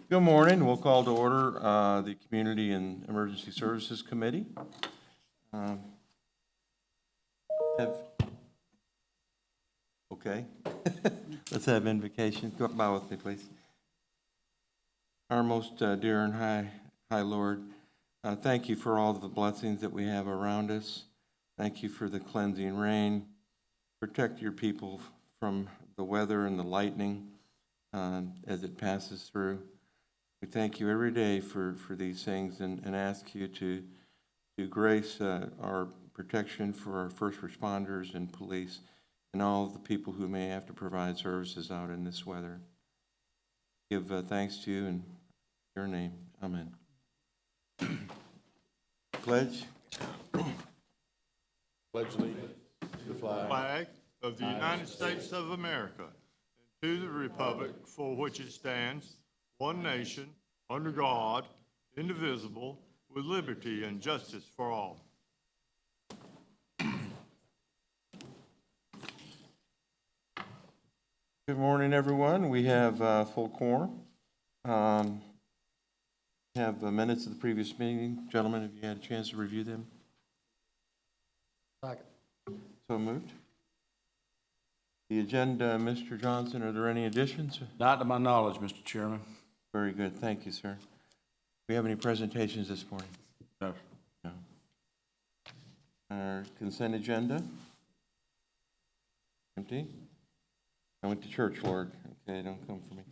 Good morning. We'll call to order the Community and Emergency Services Committee. Okay. Let's have invocation. Go bow with me, please. Our most dear and high Lord, thank you for all the blessings that we have around us. Thank you for the cleansing rain. Protect your people from the weather and the lightning as it passes through. We thank you every day for these things and ask you to grace our protection for our first responders and police and all of the people who may have to provide services out in this weather. Give thanks to you in your name. Amen. Pledge. Pledge allegiance to the flag of the United States of America, and to the republic for which it stands, one nation, under God, indivisible, with liberty and justice for all. Good morning, everyone. We have full quorum. Have the minutes of the previous meeting. Gentlemen, have you had a chance to review them? Second. So moved. The agenda, Mr. Johnson, are there any additions? Not to my knowledge, Mr. Chairman. Very good. Thank you, sir. Do we have any presentations this morning? No. No. Our consent agenda? Empty? I went to church, Lord. Okay, don't come for me.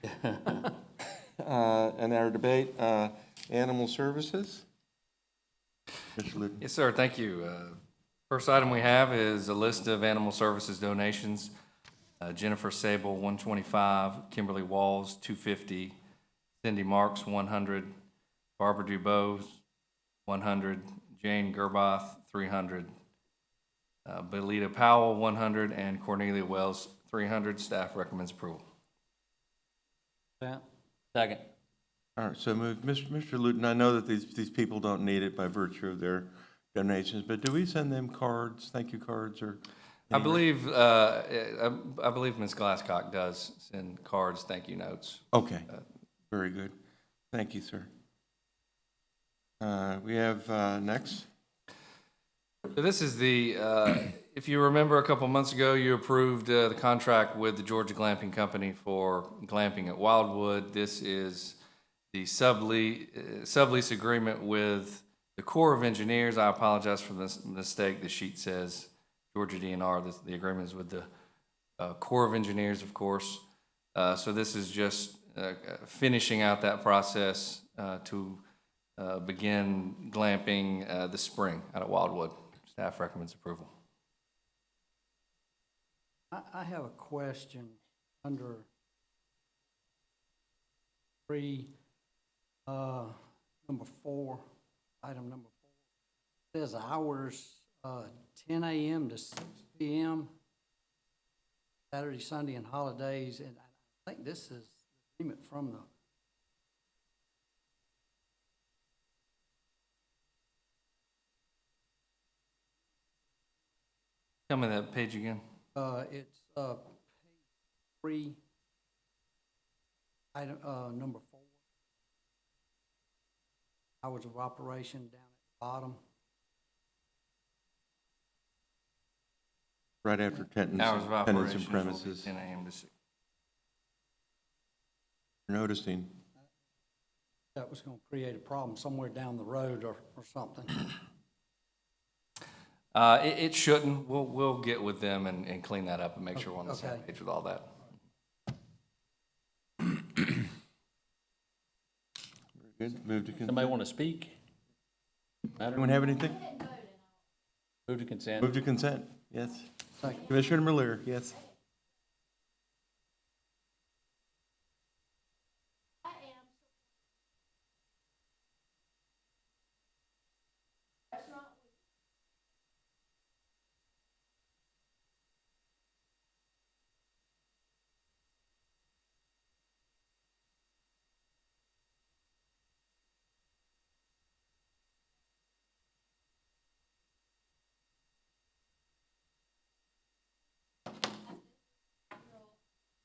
And our debate, animal services? Mr. Luton. Yes, sir. Thank you. First item we have is a list of animal services donations. Jennifer Sable, 125, Kimberly Walls, 250, Cindy Marks, 100, Barbara Dubois, 100, Jane Gerbath, 300, Belita Powell, 100, and Cornelia Wells, 300. Staff recommends approval. Second. All right, so moved. Mr. Luton, I know that these people don't need it by virtue of their donations, but do we send them cards, thank you cards, or? I believe Ms. Glasscock does send cards, thank you notes. Okay, very good. Thank you, sir. We have next. So this is the, if you remember a couple months ago, you approved the contract with the Georgia Glamping Company for glamping at Wildwood. This is the sublease agreement with the Corps of Engineers. I apologize for this mistake. The sheet says Georgia DNR. The agreement is with the Corps of Engineers, of course. So this is just finishing out that process to begin glamping this spring out at Wildwood. Staff recommends approval. I have a question under number 4, item number 4. It says hours 10 a.m. to 6 p.m. Saturday, Sunday, and holidays, and I think this is the agreement from the. Tell me that page again. It's page 3, item number 4. Hours of operation down at the bottom. Right after tenants Hours of and operations will be premises. 10 a.m. to 6. You're noticing. That was going to create a problem somewhere down the road or something. It shouldn't. We'll get with them and clean that up and make sure we're on the same Okay. page with all that. Very good. Move to consent. Somebody want to speak? Anyone have anything? Move to consent. Move to consent. Yes. Second. Commissioner Miller, yes.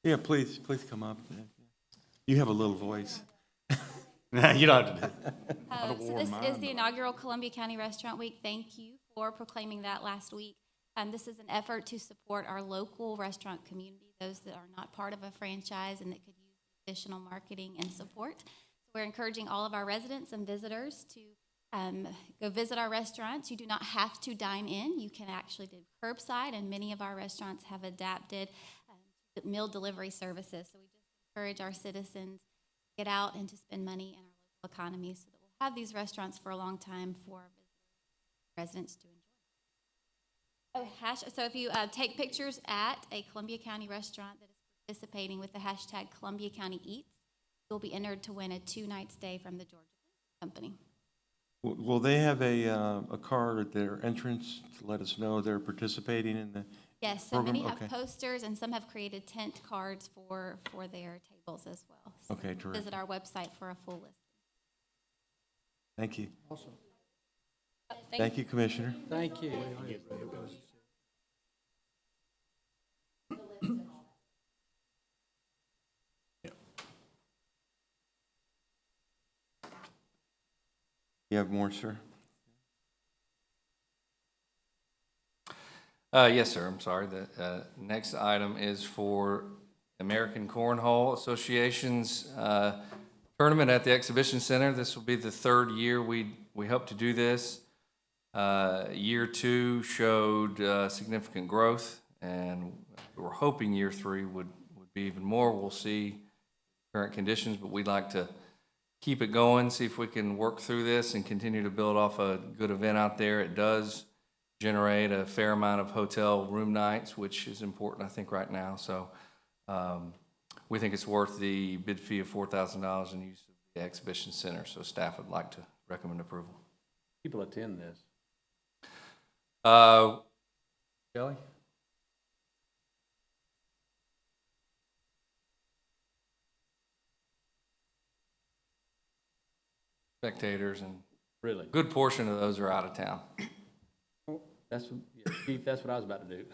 Yeah, please come up. You have a little voice. You don't have to do it. So this is the inaugural Columbia County Restaurant Week. Thank you for proclaiming that last week. This is an effort to support our local restaurant community, those that are not part of a franchise and that could use additional marketing and support. So we're encouraging all of our residents and visitors to go visit our restaurants. You do not have to dine in. You can actually do curbside, and many of our restaurants have adapted meal delivery services. So we just encourage our citizens to get out and to spend money in our local economy so that we'll have these restaurants for a long time for our residents to enjoy. So if you take pictures at a Columbia County restaurant that is participating with the hashtag Columbia County Eats, you'll be entered to win a 2-night stay from the Georgia Company. Will they have a card at their entrance to let us know they're participating in the Yes, so program? many have Okay. posters, and some have created tent cards for their tables as well. So Okay, terrific. visit our website for a full list. Thank you. Awesome. Thank you, Commissioner. Thank you. You have more, sir? Yes, sir, I'm sorry. The next item is for American Cornhole Association's tournament at the Exhibition Center. This will be the third year we hope to do this. Year 2 showed significant growth, and we're hoping year 3 would be even more. We'll see current conditions, but we'd like to keep it going, see if we can work through this and continue to build off a good event out there. It does generate a fair amount of hotel room nights, which is important, I think, right now. So we think it's worth the bid fee of $4,000 in use of the Exhibition Center. So staff would like to recommend approval. People attend this. Kelly? Spectators, and Really? a good portion of those are out of town. That's, yeah, Chief, that's what I was about to do.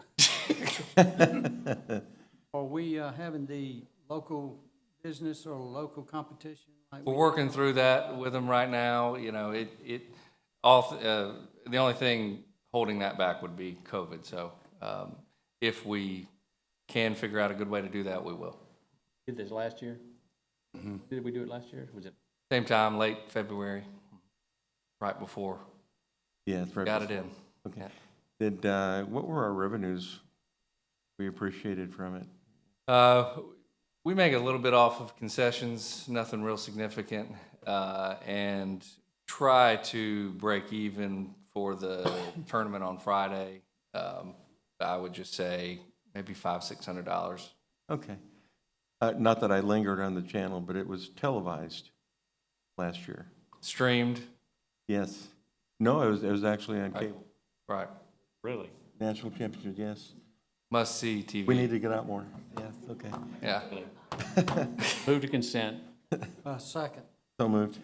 Are we having the local business or local competition? Like We're we- working through that with them right now. You know, the only thing holding that back would be COVID. So if we can figure out a good way to do that, we will. Did this last year? Did we do it last year? Was it? Same time, late February, right before. Yeah, it's right. Got it in. Okay. Yeah. What were our revenues we appreciated from it? We make a little bit off of concessions, nothing real significant, and try to break even for the tournament on Friday. I would just say maybe $500-600. Okay. Not that I lingered on the channel, but it was televised last year. Streamed, Yes. No, it was actually on Right. cable. right? Really? National championship, yes. Must see TV. We need to get out more. Yes, okay. Yeah. Move to consent. Second. So moved.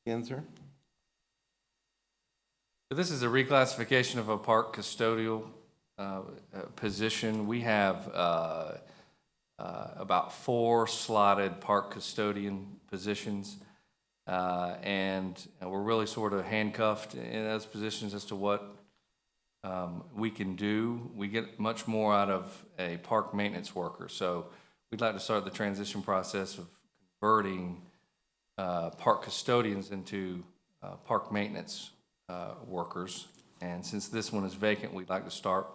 Again, sir? So this is a reclassification of a park custodial position. We have about 4 slotted park custodian positions, and we're really sort of handcuffed in those positions as to what we can do. We get much more out of a park maintenance worker, so we'd like to start the transition process of converting park custodians into park maintenance workers. And since this one is vacant, we'd like to start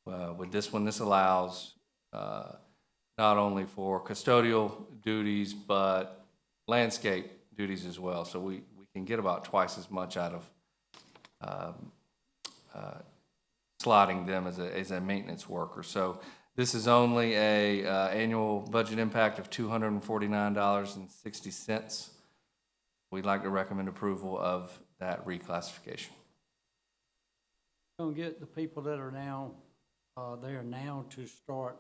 with this one. This allows not only for custodial duties, but landscape duties as well. So we can get about twice as much out of slotting them as a maintenance worker. So this is only a annual budget impact of $249.60. We'd like to recommend approval of that reclassification. Gonna get the people that are now, there now to start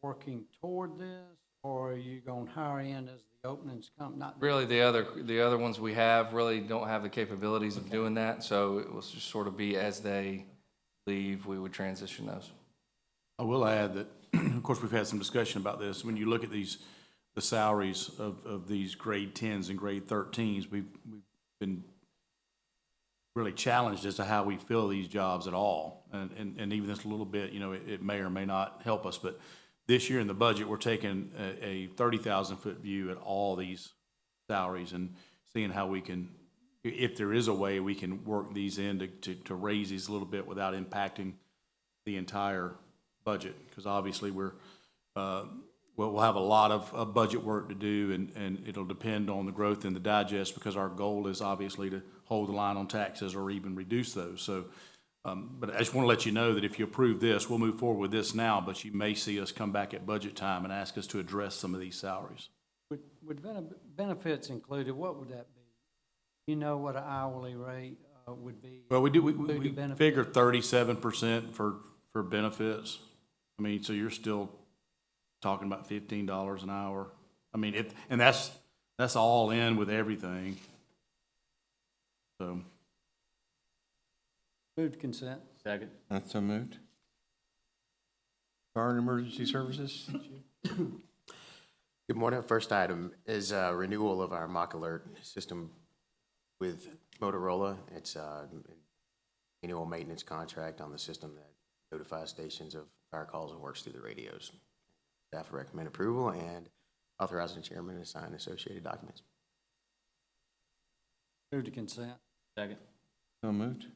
working toward this, or are you gonna hire in as the openings come? Not Really, the other ones we have really don't have the capabilities of doing that, so it will just sort of be as they leave, we would transition those. I will add that, of course, we've had some discussion about this. When you look at these the salaries of these grade 10s and grade 13s. We've been really challenged as to how we fill these jobs at all. And even this little bit, you know, it may or may not help us. But this year in the budget, we're taking a 30,000-foot view at all these salaries and seeing how we can, if there is a way we can work these in to raise these a little bit without impacting the entire budget. Because obviously we'll have a lot of budget work to do, and it'll depend on the growth in the digest, because our goal is obviously to hold the line on taxes or even reduce those. So, but I just want to let you know that if you approve this, we'll move forward with this now, but you may see us come back at budget time and ask us to address some of these salaries. With benefits included, what would that be? You know what an hourly rate would be? Well, we including benefits? figure 37% for benefits. I mean, so you're still talking about $15 an hour. I mean, and that's all in with everything. So. Move to consent. Second. That's so moved. Fire and Emergency Services? Good morning. First item is renewal of our mock alert system with Motorola. It's an annual maintenance contract on the system that notifies stations of fire calls and works through the radios. Staff recommend approval and authorizing the chairman to sign associated documents. Move to consent. Second. So moved.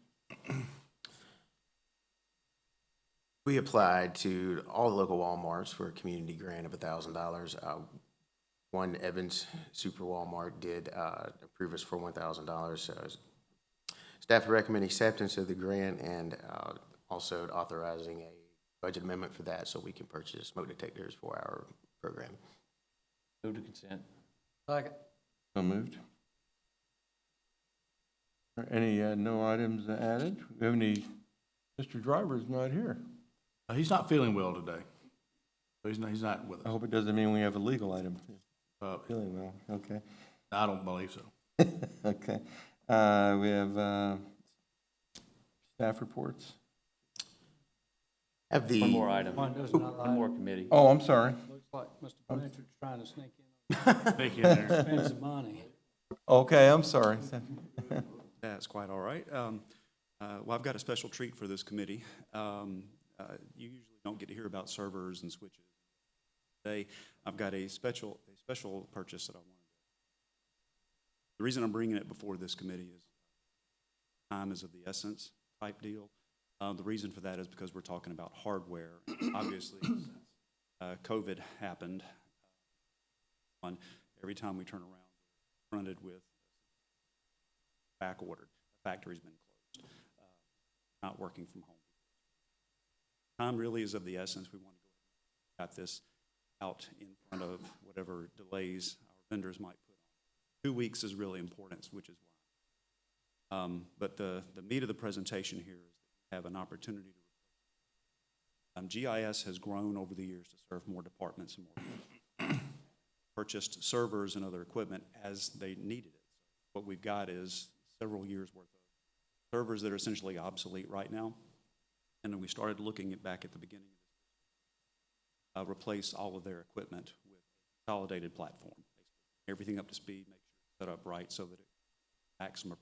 We applied to all the local Walmarts for a community grant of $1,000. One Evans Super Walmart did approve us for $1,000. Staff recommend acceptance of the grant and also authorizing a budget amendment for that so we can purchase smoke detectors for our program. Move to consent. Second. So moved. Any no items added? We have any? Mr. Driver's not here. He's not feeling well today. So he's not with I us. hope it doesn't mean we have a legal item. Feeling well, okay. I don't believe so. Okay. We have staff reports. Have the One more item. There's another One more item. committee. Oh, I'm sorry. Looks like Mr. Blanchard's trying to sneak in, Thank you there. spend some money. Okay, I'm sorry. That's quite all right. Well, I've got a special treat for this committee. You usually don't get to hear about servers and switches. Today, I've got a special purchase that I wanted. The reason I'm bringing it before this committee is time is of the essence type deal. The reason for that is because we're talking about hardware. Obviously, since COVID happened, every time we turn around, we're confronted with back ordered. The factory's been closed, not working from home. Time really is of the essence. We want to go ahead and got this out in front of whatever delays our vendors might put on. 2 weeks is really important, which is why. But the meat of the presentation here is that we have an opportunity to GIS has grown over the years to serve more departments and more purchased servers and other equipment as they needed it. So what we've got is several years worth of servers that are essentially obsolete right now. And then we started looking back at the beginning of this, replace all of their equipment with a consolidated platform. Everything up to speed, make sure it's set up right so that it maximum.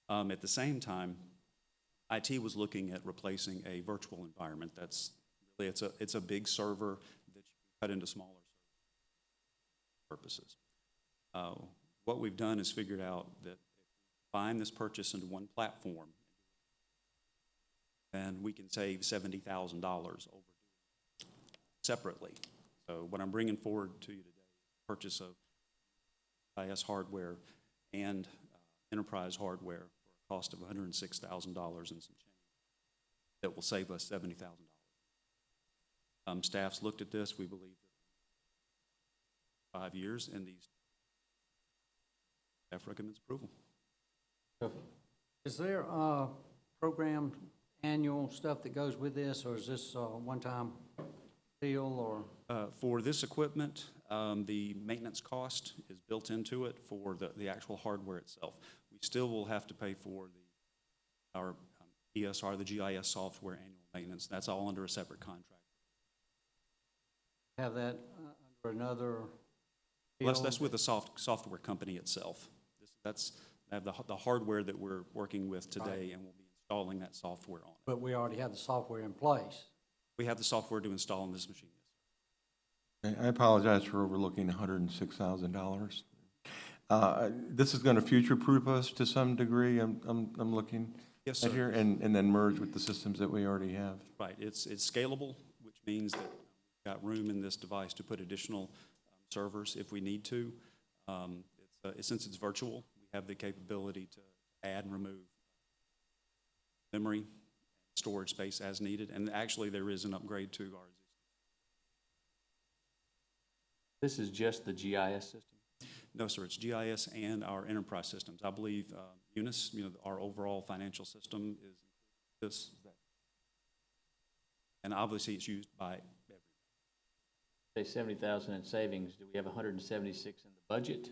At the same time, IT was looking at replacing a virtual environment. That's really, it's a big server that you can cut into smaller purposes. What we've done is figured out that if we combine this purchase into one platform, and we can save $70,000 over separately. So what I'm bringing forward to you today is the purchase of IS hardware and enterprise hardware for a cost of $106,000 and some change that will save us $70,000. Staff's looked at this. We believe that 5 years, and these staff recommends approval. Is there program annual stuff that goes with this, or is this a one-time deal, or? For this equipment, the maintenance cost is built into it for the actual hardware itself. We still will have to pay for our ESR, the GIS software annual maintenance. That's all under a separate contract. Have that or another? Well, that's field? with the software company itself. That's, I have the hardware that we're working with today, and we'll be installing that software on it. But we already have the software in place. We have the software to install on this machine. I apologize for overlooking $106,000. This is going to future-proof us to some degree, I'm looking Yes, at sir. here, and then merge with the systems that we already have. Right, it's scalable, which means that we've got room in this device to put additional servers if we need to. Since it's virtual, we have the capability to add and remove memory, storage space as needed, and actually there is an upgrade to our existing. This is just the GIS system? No, sir, it's GIS and our enterprise systems. I believe Unis, our overall financial system is this. And obviously it's used by everybody. Say 70,000 in savings, do we have 176 in the budget?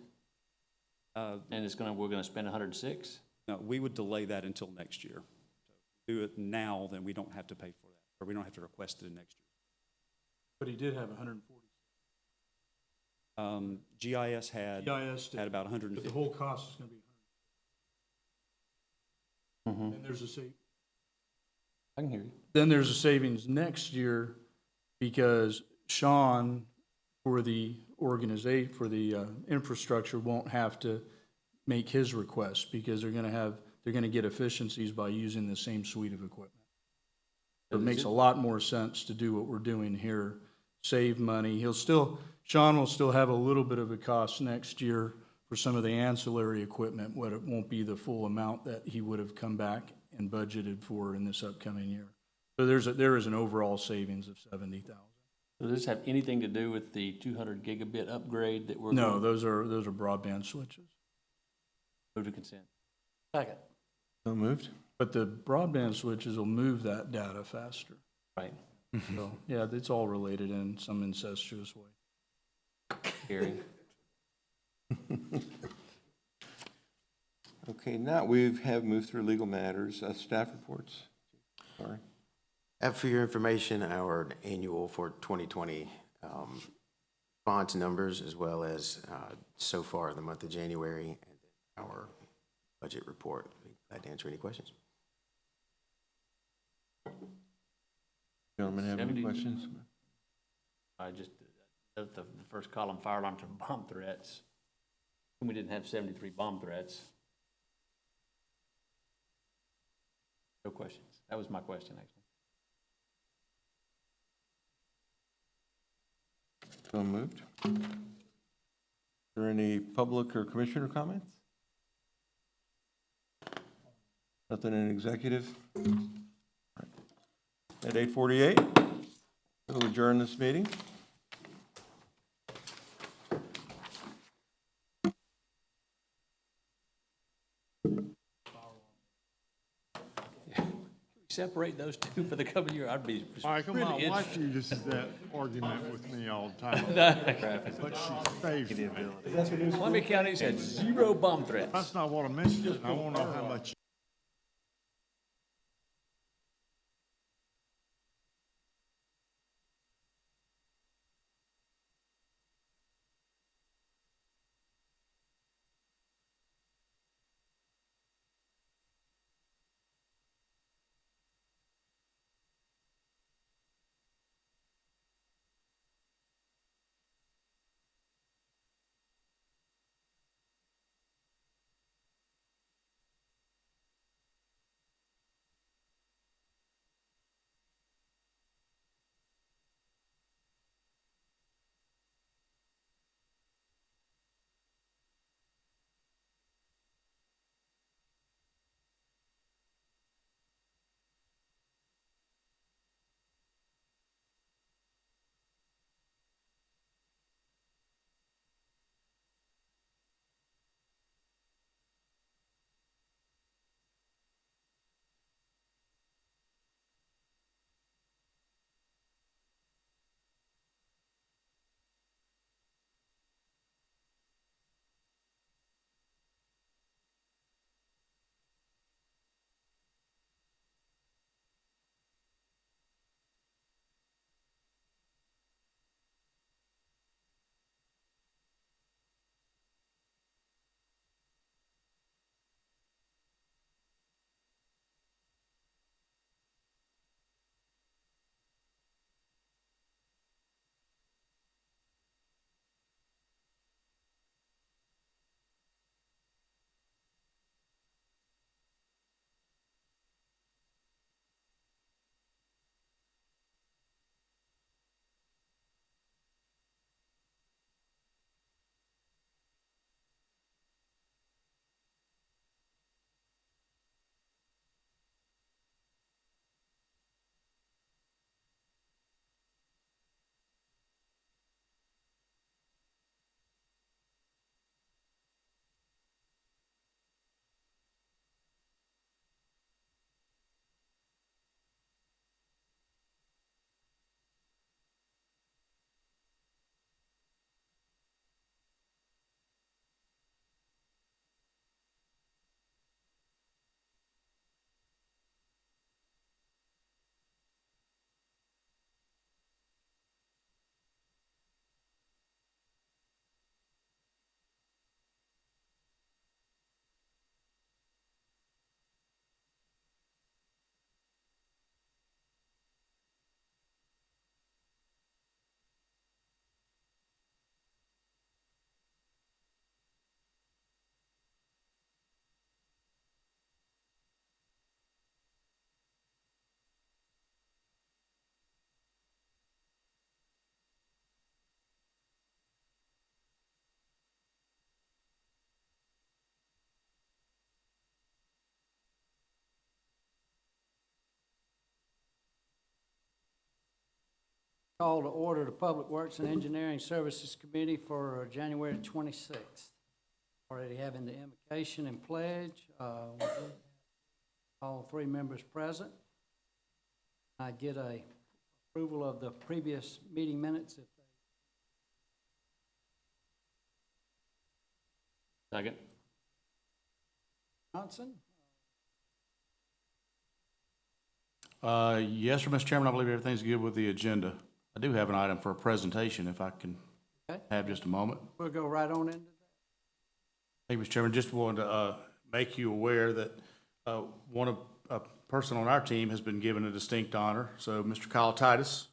And we're gonna spend 106? No, we would delay that until next year. So if we do it now, then we don't have to pay for that, or we don't have to request it in next year. But he did have 140. GIS had GIS did, had about but 150. the whole cost is gonna be 100. And there's a I can hear you. then there's a savings next year because Sean, for the organization, for the infrastructure, won't have to make his request because they're gonna get efficiencies by using the same suite of equipment. So it makes a lot more sense to do what we're doing here, save money. Sean will still have a little bit of a cost next year for some of the ancillary equipment, but it won't be the full amount that he would have come back and budgeted for in this upcoming year. So there is an overall savings of 70,000. Does this have anything to do with the 200 gigabit upgrade that we're? No, those are broadband switches. Move to consent. Second. So moved? But the broadband switches will move that data faster. Right. So, yeah, it's all related in some incestuous way. Gary? Okay, now we have moved through legal matters. Staff reports? Sorry. For your information, our annual for 2020 bonds numbers, as well as so far in the month of January, and then our budget report. Glad to answer any questions. Gentlemen, have any 70. questions? The first column, fire alarms and bomb threats. We didn't have 73 bomb threats. No questions. That was my question, actually. So moved. Is there any public or commissioner comments? Nothing in executive? All right. At 8:48, we'll adjourn this meeting. Separate those two for the coming year, I'd be Michael, really my wife interested. uses that argument with me all the time, but she saves me. Columbia County's had 0 bomb threats. That's not what I mentioned. I want to know how much Call to order the Public Works and Engineering Services Committee for January 26th. Already having the invocation and pledge. All three members present. I get a approval of the previous meeting minutes if they, Second. Johnson? Yes, sir, Mr. Chairman, I believe everything's good with the agenda. I do have an item for a presentation, if I can Okay. have just a moment. We'll go right on into that. Thank you, Mr. Chairman. Just wanted to make you aware that a person on our team has been given a distinct honor. So Mr. Kyle Titus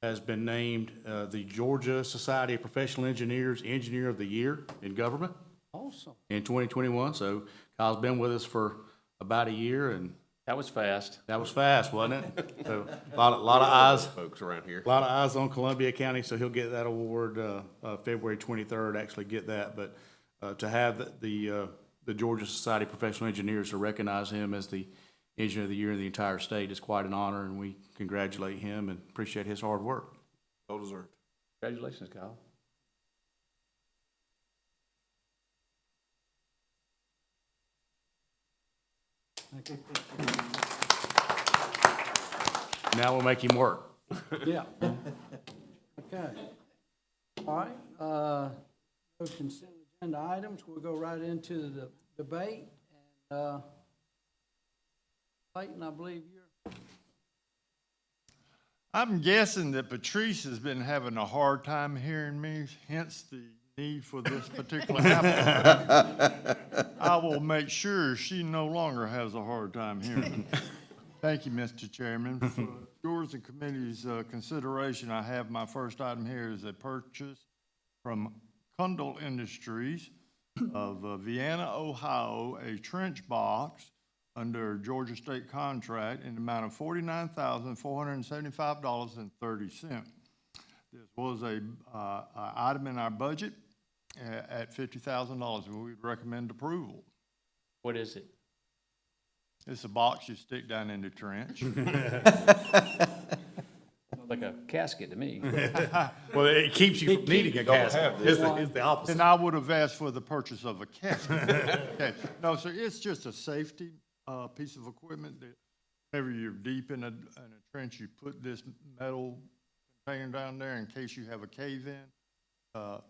has been named the Georgia Society of Professional Engineers Engineer of the Year in Government Awesome. in 2021. So Kyle's been with us for about a year, and That was fast. that was fast, wasn't it? So a lot of eyes. Folks around here. A lot of eyes on Columbia County, so he'll get that award February 23rd, actually get that. But to have the Georgia Society of Professional Engineers to recognize him as the Engineer of the Year in the entire state is quite an honor, and we congratulate him and appreciate his hard work. Well deserved. Congratulations, Kyle. Thank you. Now we'll make him work. Yeah. Okay. All right, those consent agenda items, we'll go right into the debate. And Clayton, I believe you're, I'm guessing that Patrice has been having a hard time hearing me, hence the need for this particular applicant. I will make sure she no longer has a hard time hearing me. Thank you, Mr. Chairman. For yours and committee's consideration, I have my first item here is a purchase from Kundal Industries of Vienna, Ohio, a trench box under Georgia State contract in the amount of $49,475.30. This was a item in our budget at $50,000, and we would recommend approval. What is it? It's a box you stick down in the trench. Like a casket to me. Well, it keeps you from needing a casket. It's the opposite. And I would have asked for the purchase of a casket. Okay. No, sir, it's just a safety piece of equipment that whenever you're deep in a trench, you put this metal container down there in case you have a cave-in. The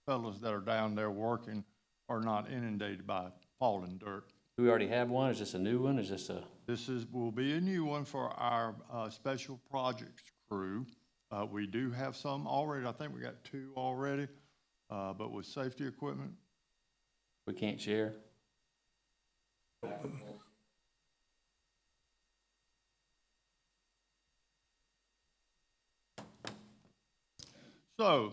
fellows that are down there working are not inundated by falling dirt. Do we already have one? Is this a new one? Is this a, Will be a new one for our special projects crew. We do have some already. I think we got 2 already, but with safety equipment. we can't share? So,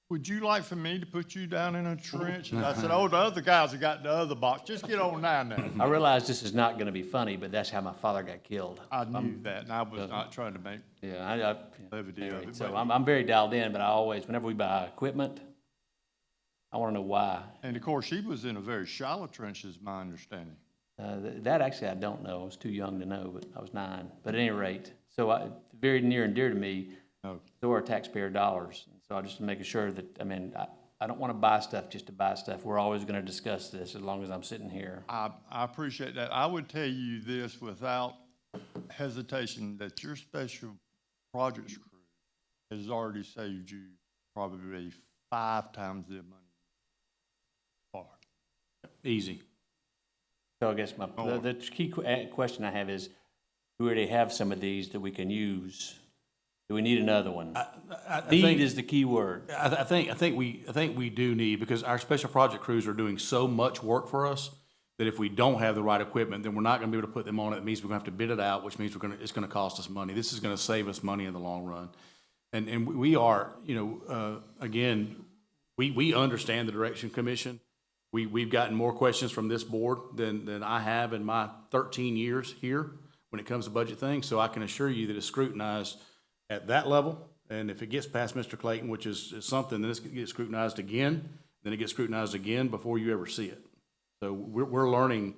would you like for me to put you down in a trench? And I said, oh, the other guys have got the other box. Just get on down there. I realize this is not gonna be funny, but that's how my father got killed. I knew that, and I was not trying to make Yeah, levity of anyway, it. so but- I'm very dialed in, but I always, whenever we buy equipment, I wanna know why. And of course, she was in a very shallow trench, is my understanding. That actually I don't know. I was too young to know, but I was 9. But at any rate, so very near and dear to me, No. so are taxpayer dollars. So I'm just making sure that, I don't wanna buy stuff just to buy stuff. We're always gonna discuss this as long as I'm sitting here. I appreciate that. I would tell you this without hesitation, that your special projects crew has already saved you probably 5 times the money. Easy. So I guess the key question I have is, do we already have some of these that we can use? Do we need another one? Need is the key word. I think we do need, because our special project crews are doing so much work for us that if we don't have the right equipment, then we're not gonna be able to put them on it. It means we're gonna have to bid it out, which means it's gonna cost us money. This is gonna save us money in the long run. And we are, again, we understand the Direction Commission. We've gotten more questions from this board than I have in my 13 years here when it comes to budget things. So I can assure you that it's scrutinized at that level. And if it gets past Mr. Clayton, which is something, then this gets scrutinized again, then it gets scrutinized again before you ever see it. So we're learning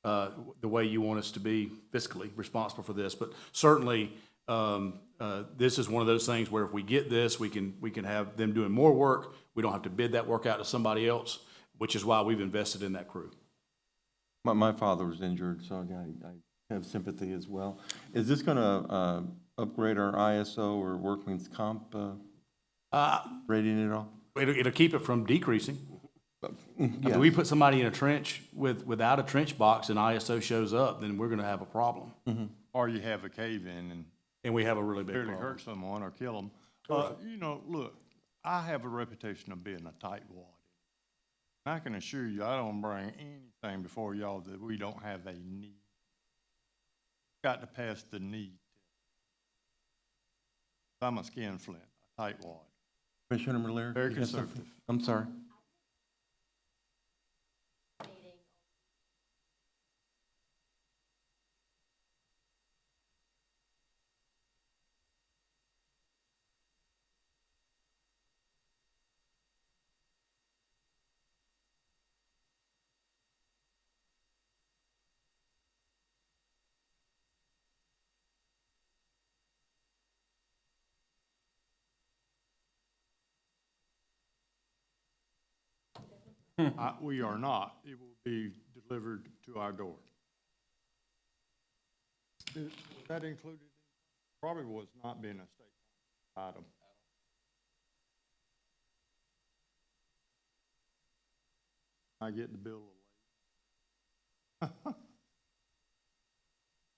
the way you want us to be fiscally responsible for this. But certainly, This is one of those things where if we get this, we can have them doing more work. We don't have to bid that work out to somebody else, which is why we've invested in that crew. My father was injured, so I have sympathy as well. Is this gonna upgrade our ISO or workman's comp rating at all? It'll keep it from decreasing. I mean, we put somebody in a trench without a trench box and ISO shows up, then we're gonna have a problem. Or you have a cave-in And we have a really big barely problem. hurt someone or kill them. You know, look, I have a reputation of being a tightwad. I can assure you, I don't bring anything before y'all that we don't have a need. Got to pass the need. I'm a skinflint, a tightwad. Commissioner Miller? Very you got something? conservative. I'm sorry. We are not. It will be delivered to our door. Was that included? Probably was not being a state item. I get the bill a little late.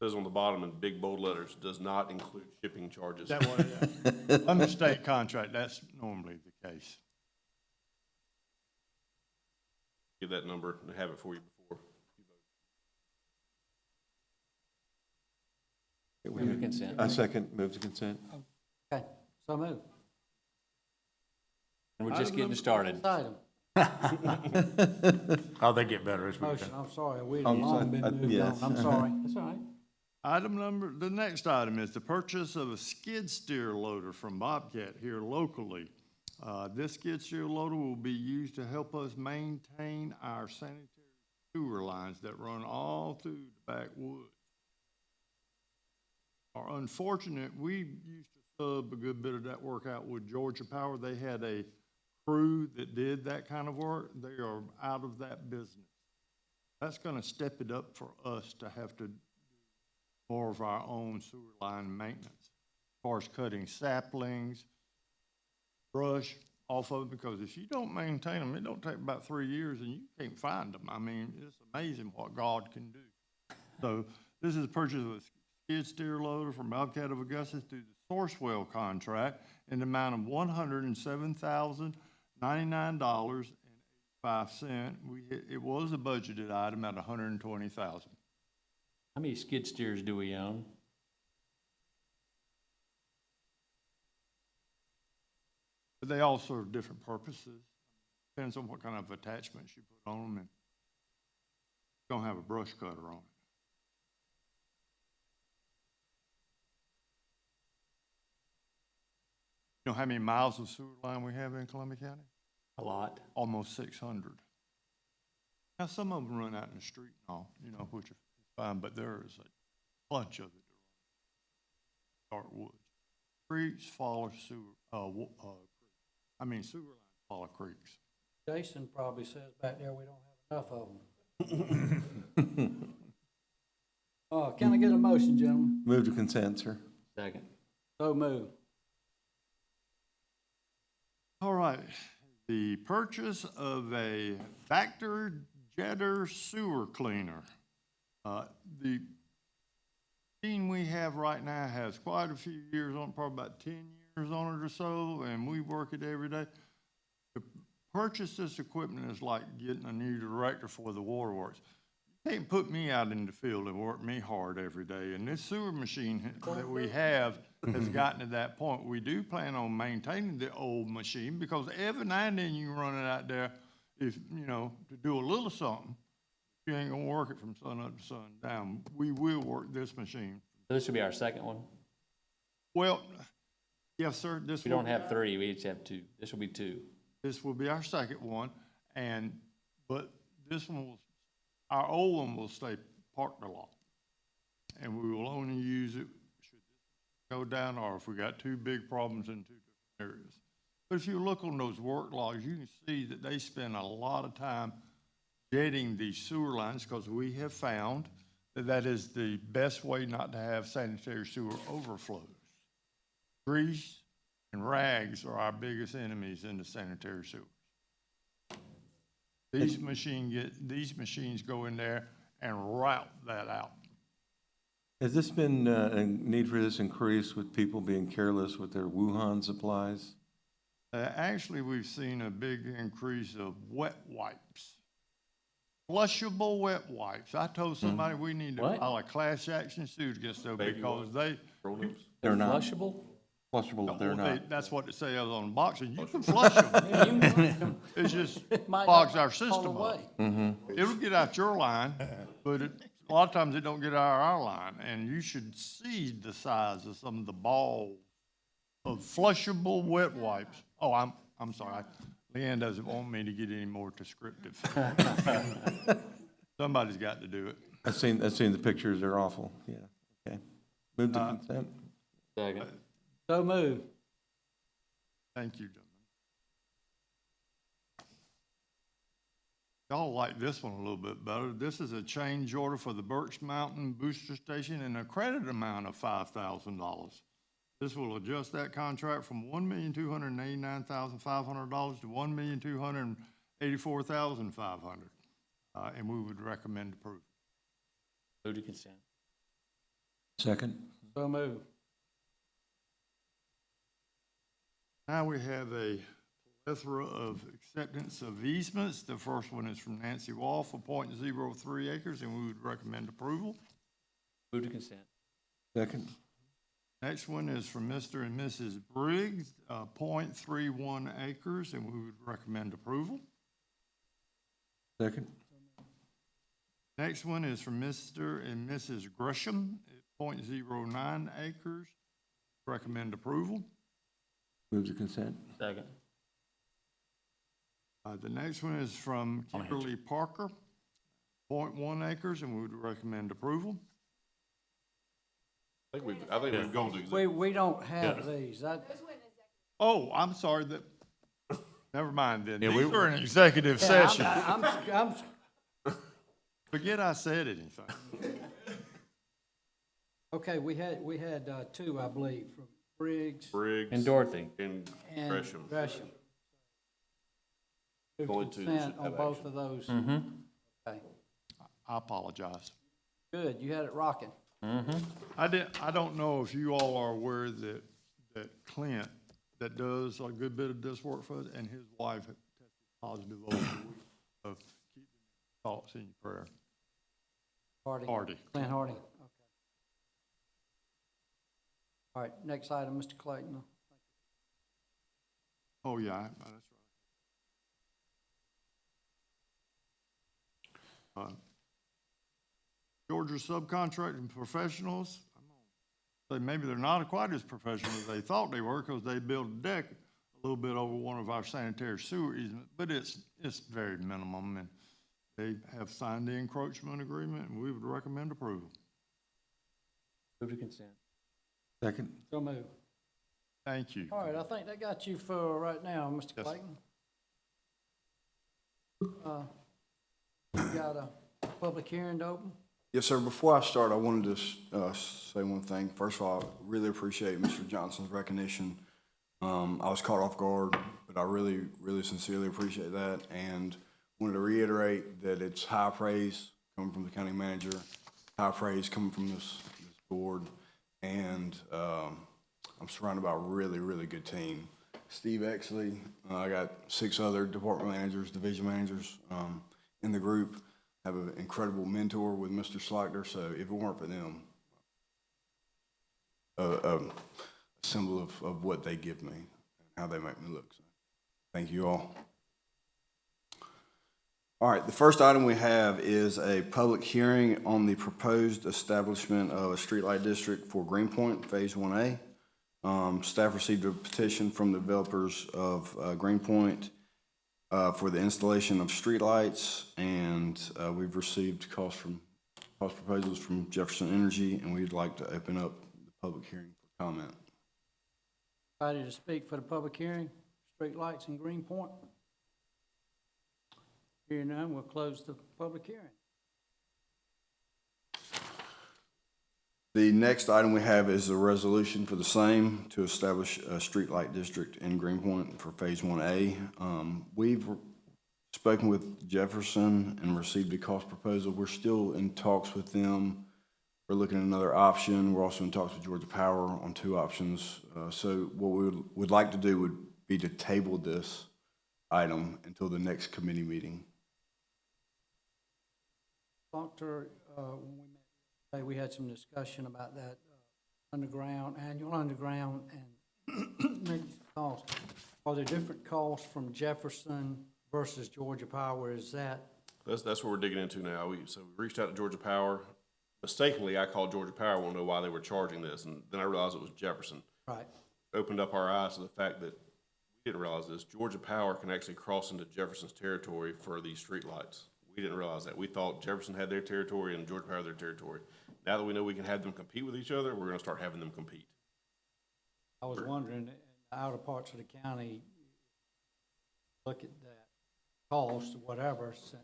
Says on the bottom in big bold letters, does not include shipping charges. That was, under state contract, that's normally the case. Get that number and have it for you before you vote. Move to consent. A second, move to consent. Okay, so move. And we're just getting started. Next item. Oh, they get better as we go. Motion, I'm sorry, we've I'm long sorry, been moved yes. on. I'm sorry. That's all right. The next item is the purchase of a skid steer loader from Bobcat here locally. This skid steer loader will be used to help us maintain our sanitary sewer lines that run all through the backwoods. Are unfortunate, we used to sub a good bit of that work out with Georgia Power. They had a crew that did that kind of work. They are out of that business. That's gonna step it up for us to have to do more of our own sewer line maintenance. As far as cutting saplings, brush off of it, because if you don't maintain them, it don't take about 3 years and you can't find them. I mean, it's amazing what God can do. So this is a purchase of a skid steer loader from Bobcat of Augusta through the Sourcewell contract in the amount of $107,099.85. It was a budgeted item at $120,000. How many skid steers do we own? But they all serve different purposes. Depends on what kind of attachments you put on them, and don't have a brush cutter on it. You know how many miles of sewer line we have in Columbia County? A lot. Almost 600. Now, some of them run out in the street and all, you know, which is fine, but there is a bunch of it that run dark woods. Creeks follow sewer, sewer lines follow creeks. Jason probably says back there we don't have enough of them. Can I get a motion, gentlemen? Move to consent, sir. Second. So move. All right, the purchase of a Vector Jetter sewer cleaner. The machine we have right now has quite a few years on it, probably about 10 years on it or so, and we work it every day. To purchase this equipment is like getting a new director for the waterworks. You can't put me out in the field and work me hard every day, and this sewer machine that we have has gotten to that point. We do plan on maintaining the old machine, because every now and then you run it out there, if, you know, to do a little something. You ain't gonna work it from sun up to sun down. We will work this machine. So this will be our second one? Well, yes, sir, We don't have three, we each have two. This will be two. this will be our second one, but this one will, our old one will stay parked a lot. And we will only use it should this go down, or if we got two big problems in two different areas. But if you look on those work logs, you can see that they spend a lot of time jetting these sewer lines, because we have found that that is the best way not to have sanitary sewer overflows. Grease and rags are our biggest enemies in the sanitary sewers. These machines go in there and route that out. Has this been, a need for this increase with people being careless with their Wuhan supplies? Actually, we've seen a big increase of wet wipes. Flushable wet wipes. I told somebody we need to What? file a class action suit against them because they, They're not Flushable? flushable, they're not. that's what it says on the box, and you can flush them. It just Might clogs not our fall system away. up. It'll get out your line, but a lot of times it don't get out our line, and you should see the size of some of the balls of flushable wet wipes. Oh, I'm sorry. Leanne doesn't want me to get any more descriptive. Somebody's got to do it. I've seen the pictures, they're awful, yeah, okay. Move to consent. Second. So move. Thank you, gentlemen. Y'all like this one a little bit better. This is a change order for the Birch Mountain Booster Station and a credit amount of $5,000. This will adjust that contract from $1,289,500 to $1,284,500. And we would recommend approval. Move to consent. Second. So move. Now we have a plethora of acceptance of easements. The first one is from Nancy Wall for .03 acres, and we would recommend approval. Move to consent. Second. Next one is from Mr. and Mrs. Briggs, .31 acres, and we would recommend approval. Second. Next one is from Mr. and Mrs. Gresham at .09 acres. Recommend approval. Move to consent. Second. The next one is from Kimberly Parker, .1 acres, and we would recommend approval. I think we've gone to executive. We don't have these. Oh, I'm sorry, never mind then. Yeah, These are in executive session. I'm Forget I said anything. okay, we had two, I believe, from Briggs Briggs. And Dorothy. And and Gresham. Gresham. Only two that Consent should on have both action. of those. Okay, I apologize. good, you had it rocking. I don't know if you all are aware that Clint, that does a good bit of this work for us, and his wife had tested positive over the week. So keep thoughts in your prayer. Hardy. Clint Hardy, okay. All right, next item, Mr. Clayton. Oh, yeah, that's right. Georgia subcontracting professionals, maybe they're not quite as professional as they thought they were, because they built a deck a little bit over one of our sanitary sewer easements, but it's very minimum, and they have signed the encroachment agreement, and we would recommend approval. Move to consent. Second. So move. Thank you. All right, I think that got you for right now, Mr. Yes. Clayton. We got a public hearing to open. Yes, sir. Before I start, I wanted to say one thing. First of all, I really appreciate Mr. Johnson's recognition. I was caught off guard, but I really, really sincerely appreciate that, and wanted to reiterate that it's high praise coming from the county manager, high praise coming from this board, and I'm surrounded by a really, really good team. Steve Exley, I got 6 other department managers, division managers in the group. Have an incredible mentor with Mr. Slachter, so if it weren't for them, a symbol of what they give me and how they make me look. So thank you all. All right, the first item we have is a public hearing on the proposed establishment of a streetlight district for Greenpoint, Phase 1A. Staff received a petition from the developers of Greenpoint for the installation of streetlights, and we've received cost proposals from Jefferson Energy, and we'd like to open up the public hearing for comment. Ready to speak for the public hearing? Streetlights in Greenpoint? Hearing none, we'll close the public hearing. The next item we have is a resolution for the same to establish a streetlight district in Greenpoint for Phase 1A. We've spoken with Jefferson and received a cost proposal. We're still in talks with them. We're looking at another option. We're also in talks with Georgia Power on 2 options. So what we would like to do would be to table this item until the next committee meeting. Doctor, when we met today, we had some discussion about that annual underground and maybe costs. Are there different costs from Jefferson versus Georgia Power? Is that? That's what we're digging into now. So we reached out to Georgia Power. Mistakenly, I called Georgia Power, I want to know why they were charging this, and then I realized it was Jefferson. Right. Opened up our eyes to the fact that we didn't realize this. Georgia Power can actually cross into Jefferson's territory for these streetlights. We didn't realize that. We thought Jefferson had their territory and Georgia Power their territory. Now that we know we can have them compete with each other, we're gonna start having them compete. I was wondering, in the outer parts of the county, look at that cost or whatever, since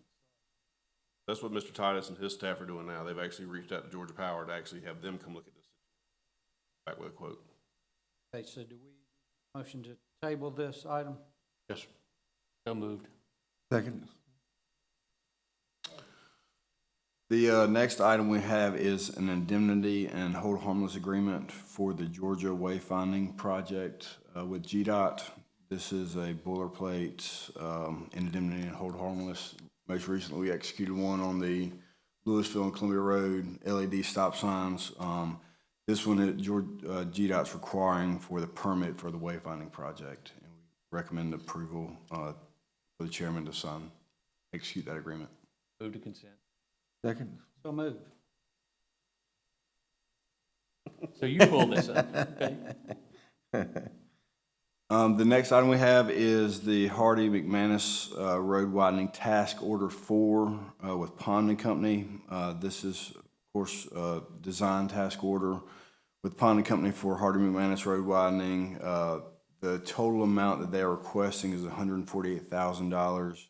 That's what Mr. Titus and his staff are doing now. They've actually reached out to Georgia Power to actually have them come look at this, back with a quote. okay, so do we motion to table this item? Yes, sir. So moved. Second. The next item we have is an indemnity and hold harmless agreement for the Georgia wayfinding project with GDOT. This is a boilerplate indemnity and hold harmless. Most recently, we executed one on the Louisville and Columbia Road LED stop signs. This one, GDOT's requiring for the permit for the wayfinding project. And we recommend approval for the chairman to sign, execute that agreement. Move to consent. Second. So moved. So you pulled this up, okay? The next item we have is the Hardy McManus Road Widening Task Order 4 with Pond and Company. This is, of course, a design task order with Pond and Company for Hardy McManus Road Widening. The total amount that they are requesting is $148,000.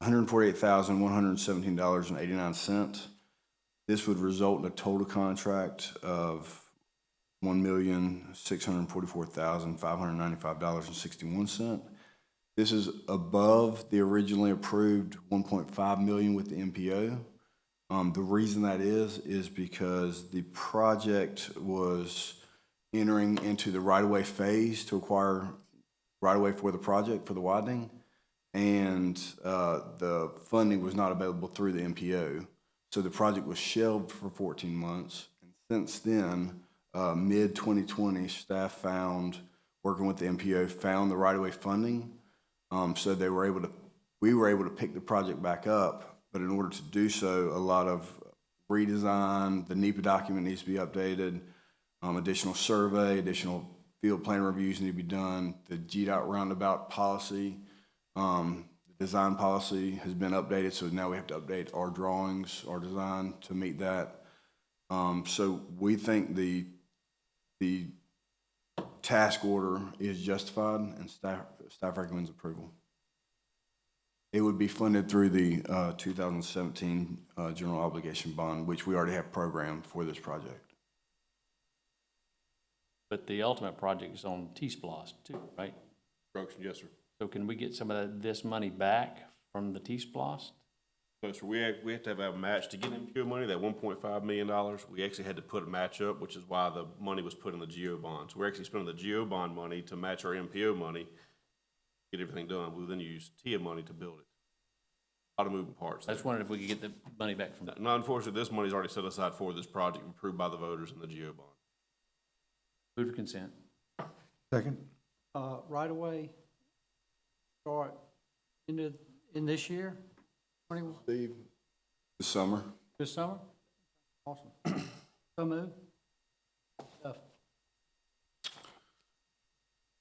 $148,117.89. This would result in a total contract of $1,644,595.61. This is above the originally approved $1.5 million with the MPO. The reason that is because the project was entering into the right-of-way phase to acquire right-of-way for the project, for the widening. And the funding was not available through the MPO. So the project was shelved for 14 months. And since then, mid-2020, staff found, working with the MPO, found the right-of-way funding. So we were able to pick the project back up. But in order to do so, a lot of redesign, the NEPA document needs to be updated, additional survey, additional field plan reviews need to be done, the GDOT roundabout policy, the design policy has been updated, so now we have to update our drawings, our design to meet that. So we think the task order is justified and staff recommends approval. It would be funded through the 2017 general obligation bond, which we already have programmed for this project. But the ultimate project is on T-Splosh too, right? Construction, yes, sir. So can we get some of this money back from the T-Splosh? So, sir, we have to have a match to get MPO money, that $1.5 million. We actually had to put a match up, which is why the money was put in the GO bond. So we're actually spending the GO bond money to match our MPO money, get everything done. We'll then use TIA money to build it. A lot of moving parts. I just wondered if we could get the money back from No, unfortunately, this money's already set aside for this project, approved by the voters in the GO bond. Move to consent. Second. Right away, start in this year, 21, Steve? This summer? this summer? Awesome. So moved. Stuff.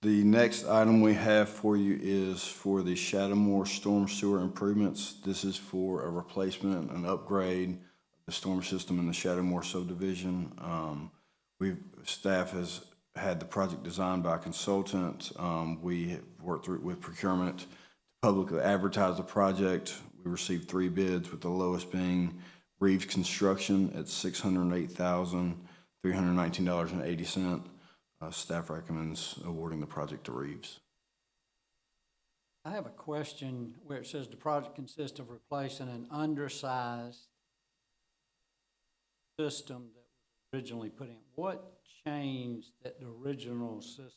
The next item we have for you is for the Shadowmore storm sewer improvements. This is for a replacement, an upgrade of the storm system in the Shadowmore subdivision. Staff had the project designed by a consultant. We have worked through with procurement to publicly advertise the project. We received 3 bids, with the lowest being Reeves Construction at $608,319.80. Staff recommends awarding the project to Reeves. I have a question where it says the project consists of replacing an undersized system that was originally put in. What changed that the original system?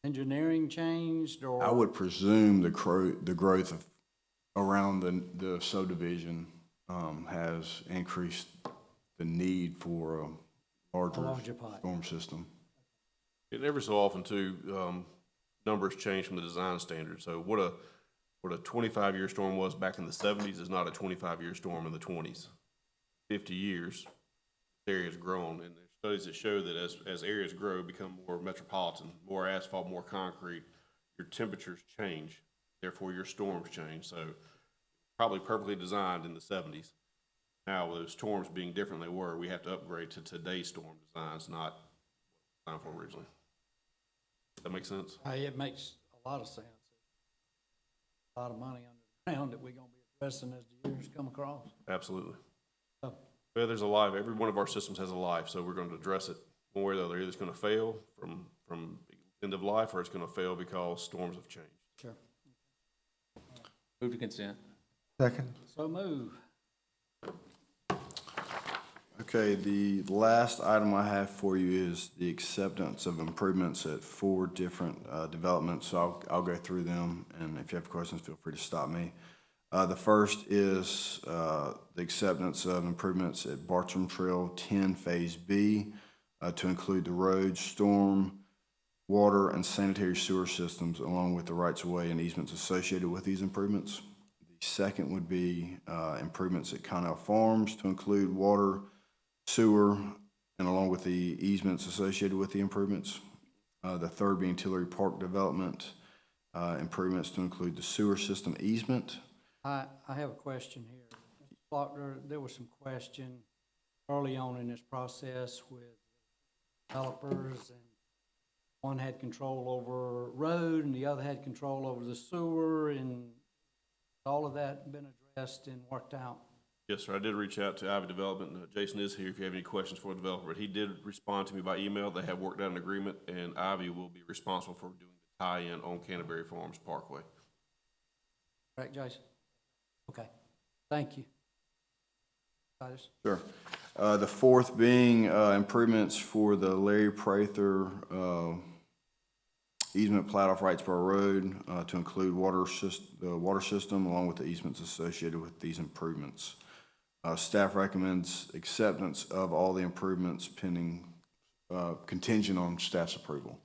Engineering changed, or? I would presume the growth of around the subdivision has increased the need for a larger pipe. storm system. And every so often too, numbers change from the design standard. So what a 25-year storm was back in the 70s is not a 25-year storm in the 20s. 50 years, the area's grown, and there's studies that show that as areas grow, become more metropolitan, more asphalt, more concrete, your temperatures change, therefore your storms change. So probably perfectly designed in the 70s. Now, with those storms being different than they were, we have to upgrade to today's storm designs, not designed for originally. Does that make sense? It makes a lot of sense. A lot of money underground that we're gonna be addressing as the years come across. Absolutely. Oh. Well, there's a life. Every one of our systems has a life, so we're going to address it one way or the other. Either it's going to fail from end of life, or it's going to fail because storms have changed. Sure. Move to consent. Second. So move. Okay, the last item I have for you is the acceptance of improvements at 4 different developments. So I'll go through them, and if you have questions, feel free to stop me. The first is the acceptance of improvements at Bartram Trail 10 Phase B to include the road, storm, water, and sanitary sewer systems, along with the rights-of-way and easements associated with these improvements. The second would be improvements at Connell Farms to include water, sewer, and along with the easements associated with the improvements. The third being Tillery Park Development, improvements to include the sewer system easement. I have a question here. Mr. Faulkner, there was some question early on in this process with developers, and one had control over road and the other had control over the sewer, and all of that been addressed and worked out. Yes, sir. I did reach out to Ivy Development. Jason is here if you have any questions for the developer. He did respond to me by email. They have worked out an agreement, and Ivy will be responsible for doing the tie-in on Canterbury Farms Parkway. Correct, Jason? Okay, thank you. Titus? Sure. The fourth being improvements for the Larry Prather easement plat off Wrightsboro Road to include the water system along with the easements associated with these improvements. Staff recommends acceptance of all the improvements pending contingent on staff's approval.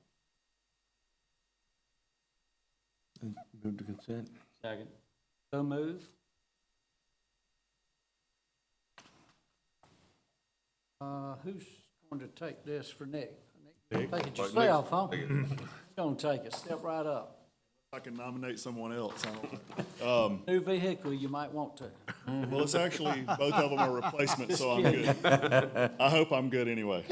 Move to consent. Second. So move. Who's going to take this for Nick? Nick, take it yourself, huh? He's gonna take it. Step right up. I can nominate someone else. New vehicle, you might want to. Well, it's actually, both of them are replacements, so I'm good. I hope I'm good anyway.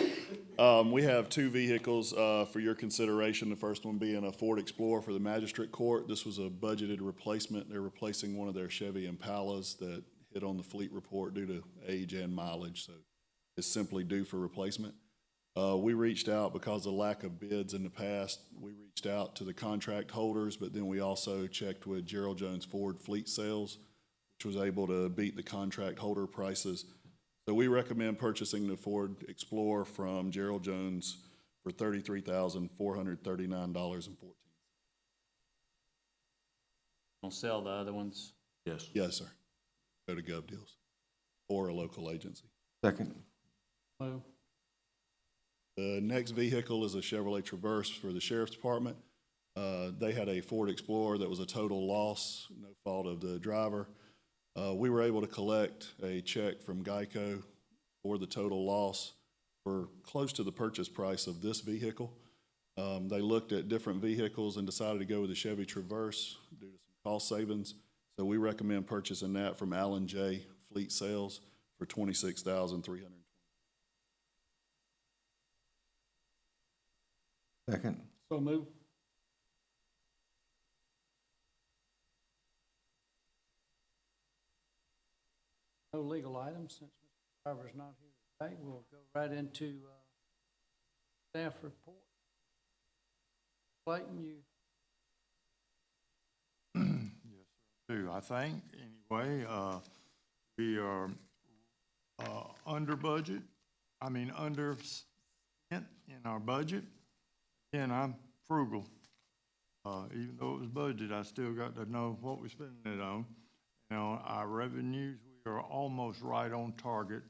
We have 2 vehicles for your consideration. The first one being a Ford Explorer for the Magistrate Court. This was a budgeted replacement. They're replacing one of their Chevy Impalas that hit on the fleet report due to age and mileage, so it's simply due for replacement. We reached out because of lack of bids in the past. We reached out to the contract holders, but then we also checked with Gerald Jones Ford Fleet Sales, which was able to beat the contract holder prices. So we recommend purchasing the Ford Explorer from Gerald Jones for $33,439.14. Gonna sell the other ones? Yes. Yes, sir. Go to Gov Deals or a local agency. Second. Move. The next vehicle is a Chevrolet Traverse for the Sheriff's Department. They had a Ford Explorer that was a total loss, no fault of the driver. We were able to collect a check from Geico for the total loss for close to the purchase price of this vehicle. They looked at different vehicles and decided to go with the Chevy Traverse due to some cost savings. So we recommend purchasing that from Allen J. Fleet Sales for $26,300. Second. So move. No legal items, since Mr. Carver's not here today, we'll go right into, staff report. Clayton, you, Do, I think, anyway. We are under budget, under spent in our budget. Again, I'm frugal. Even though it was budgeted, I still got to know what we're spending it on. Now, our revenues, we are almost right on target.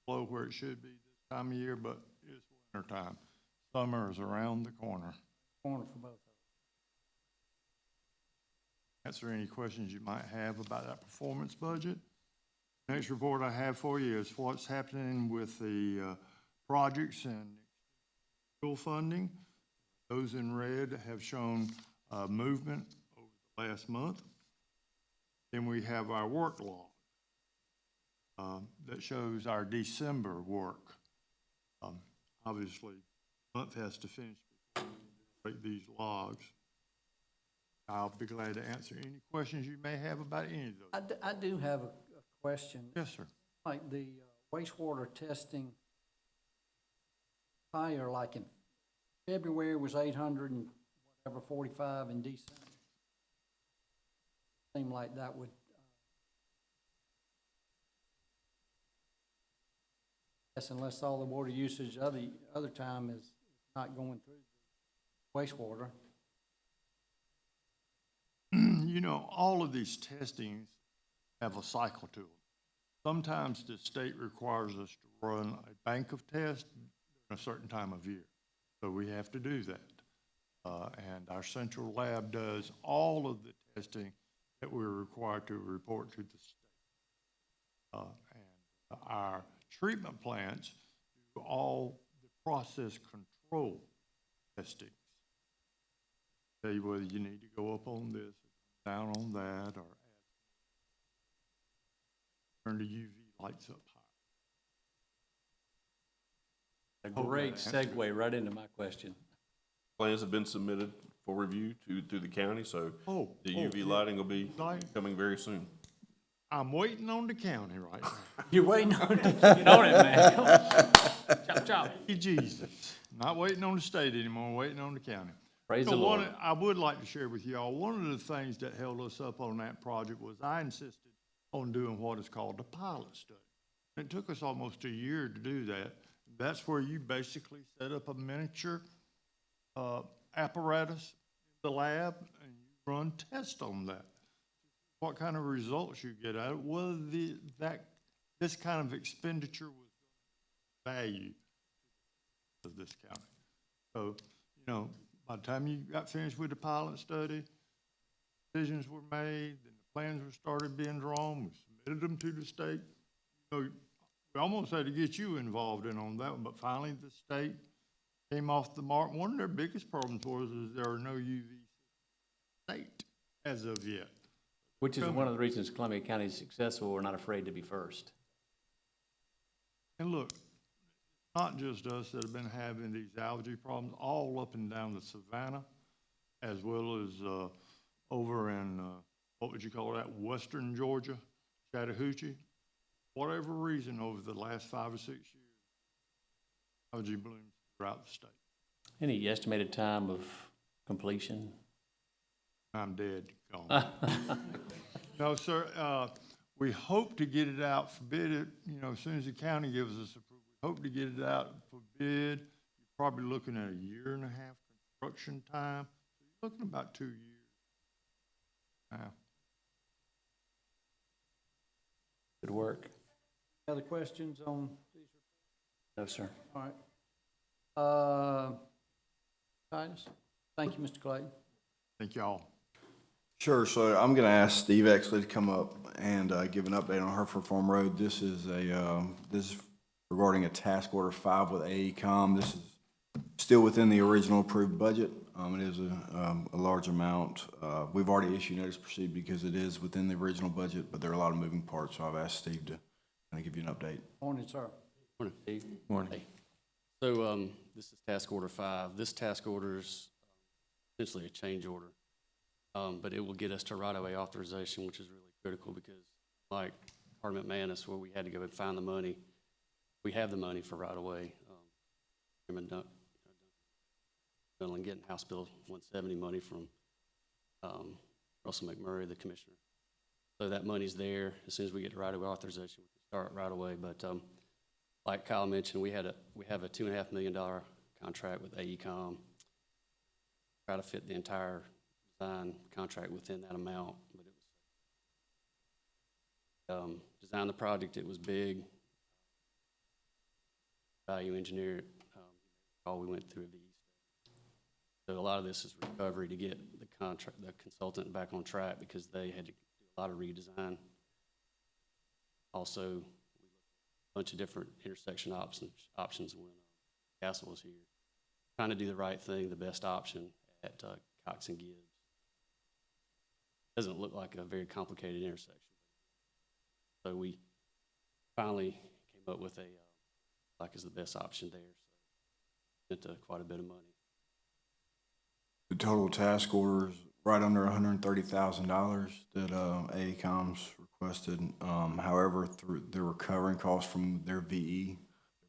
Below where it should be this time of year, but it's winter time. Summer is around the corner. corner for both of us. Answer any questions you might have about that performance budget. Next report I have for you is what's happening with the projects and school funding. Those in red have shown movement over the last month. Then we have our work log that shows our December work. Obviously, month has to finish before we break these logs. I'll be glad to answer any questions you may have about any of those. I do have a question. Yes, sir. Like the wastewater testing higher, like in February was 800 and whatever, 45 in December. Seemed like that would, yes, unless all the water usage other time is not going through the wastewater. You know, all of these testings have a cycle to them. Sometimes the state requires us to run a bank of tests at a certain time of year. So we have to do that. And our central lab does all of the testing that we're required to report to the state. And our treatment plants do all the process control testing. Tell you whether you need to go up on this, down on that, or turn the UV lights up high. A great segue right into my question. Plans have been submitted for review through the county, so the UV lighting will be coming very soon. I'm waiting on the county right now. You're waiting on it. Get on it, man. Come on. Chop, chop. Thank you, Jesus. Not waiting on the state anymore, waiting on the county. Praise So the Lord. I would like to share with y'all, one of the things that held us up on that project was I insisted on doing what is called a pilot study. It took us almost a year to do that. That's where you basically set up a miniature apparatus in the lab and you run tests on that. What kind of results you get out of it, whether this kind of expenditure was value of this county. So, you know, by the time you got finished with the pilot study, decisions were made, and the plans were started being drawn, we submitted them to the state. So we almost had to get you involved in on that one, but finally the state came off the mark. One of their biggest problems was is there are no UV state as of yet. Which is one of the reasons Columbia County is successful. We're not afraid to be first. And look, not just us that have been having these algae problems, all up and down the Savannah, as well as over in, what would you call that, western Georgia, Chattahoochee. Whatever reason, over the last 5 or 6 years, algae blooms throughout the state. Any estimated time of completion? I'm dead, gone. No, sir, we hope to get it out for bid, as soon as the county gives us approval. We hope to get it out for bid. You're probably looking at a 1.5 year construction time. So you're looking about 2 years now. Good work. Other questions on these? No, sir. All right. Titus? Thank you, Mr. Clayton. Thank y'all. Sure, so I'm gonna ask Steve Exley to come up and give an update on Hereford Farm Road. This is regarding a task order 5 with AECom. This is still within the original approved budget. It is a large amount. We've already issued notice to proceed because it is within the original budget, but there are a lot of moving parts, so I've asked Steve to kind of give you an update. Morning, sir. Morning. Morning. So This is task order 5. This task order is essentially a change order, but it will get us to right-of-way authorization, which is really critical because like Department Manus, where we had to go and find the money, we have the money for right-of-way. Chairman Dunlin getting House Bill 170 money from Russell McMurray, the commissioner. So that money's there. As soon as we get the right-of-way authorization, we can start right away. But like Kyle mentioned, we have a $2.5 million contract with AECom. Try to fit the entire design contract within that amount. But it was design the project. It was big. Value engineer it. All we went through the so a lot of this is recovery to get the consultant back on track because they had to do a lot of redesign. Also, we looked at a bunch of different intersection options when Castle was here. Trying to do the right thing, the best option at Cox and Gibbs. Doesn't look like a very complicated intersection. So we finally came up with a like is the best option there. So spent quite a bit of money. The total task order is right under $130,000 that AECom's requested. However, through the recovering costs from their VE,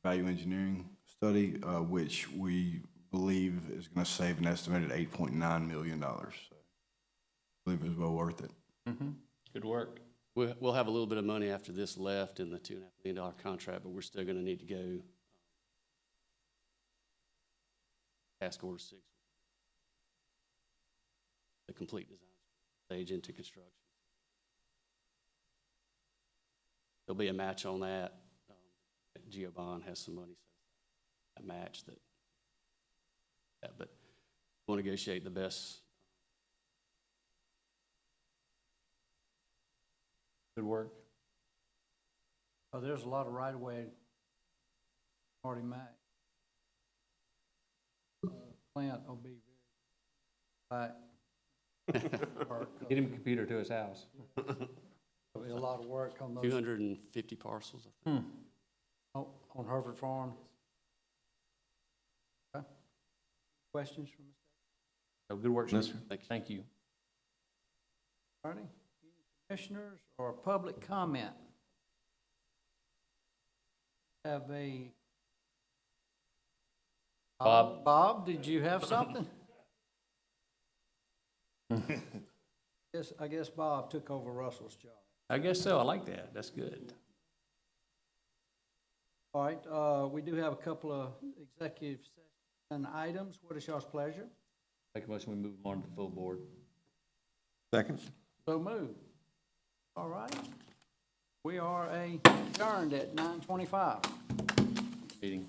value engineering study, which we believe is going to save an estimated $8.9 million. So I believe it's well worth it. Good work. We'll have a little bit of money after this left in the $2.5 million contract, but we're still going to need to go task order 6. The complete design stage into construction. There'll be a match on that. GeoBond has some money, so a match that but we'll negotiate the best. Good work. Oh, there's a lot of right-of-way already Mac. Plant will be very Get him a computer to his house. There'll be a lot of work on those. 250 parcels, I think. On Hereford Farm. Okay. Questions from Mr. Oh, good work, sir. Yes, sir. Thank you. Any commissioners or public comment? Have a Bob. Bob, did you have something? Yes, I guess Bob took over Russell's job. I guess so. I like that. That's good. All right, we do have a couple of executive session items. What is y'all's pleasure? Make a motion, we move on to the full board. Second? So moved. All right. We are adjourned at 9:25. Meeting.